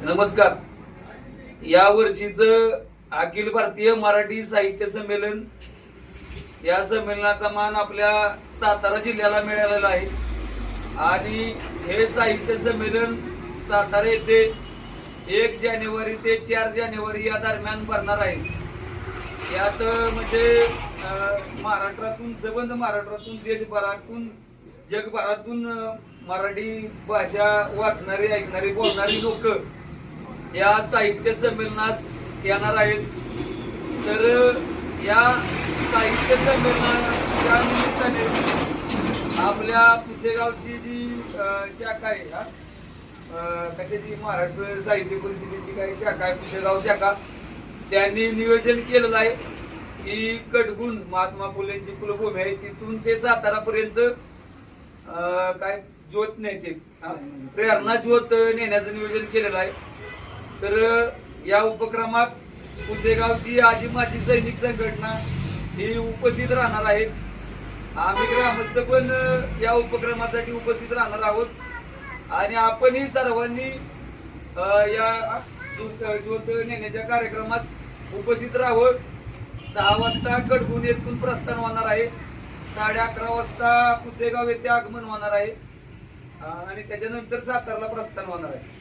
नमस्कार. या वर्षीचं अखिल भारतीय मराठी साहित्य संमेलन, या संमेलनाचा मान आपल्या सातारा जिल्ह्याला मिळालेला आहे आणि हे साहित्य संमेलन सातारा येथे 1 जानेवारी ते 4 जानेवारी या दरम्यान भरणार आहे. यात म्हणजे महाराष्ट्रातून संबंध महाराष्ट्रातून देशभरातून जगभरातून मराठी भाषा वाचणारी, ऐकणारी, बोलणारी लोक या साहित्य संमेलनास येणार आहेत. तर या साहित्य संमेलनाच्या निमित्ताने आपल्या पुसेगावची जी शाखा आहे, कशाची, महाराष्ट्र साहित्य परिषदेची काही शाखा आहे, पुसेगाव शाखा, त्यांनी नियोजन केलेलं आहे की कडगुण महात्मा फुलेंची कुलभूमी आहे, तिथून ते सातारापर्यंत काय ज्योत न्यायचे, प्रेरणा ज्योत नेण्याचं नियोजन केलेलं आहे. तर या उपक्रमात पुसेगावची आजी माजी सैनिक संघटना ही उपस्थित राहणार आहे. आम्ही ग्रामस्थ पण या उपक्रमासाठी उपस्थित राहणार आहोत आणि आपणही सर्वांनी या ज्योत नेण्याच्या कार्यक्रमात उपस्थित राहावं. 10 वाजता कडगुण येथून प्रस्थान होणार आहे, 11:30 वाजता पुसेगाव येथे आगमन होणार आहे आणि त्याच्यानंतर सातारला प्रस्थान होणार आहे.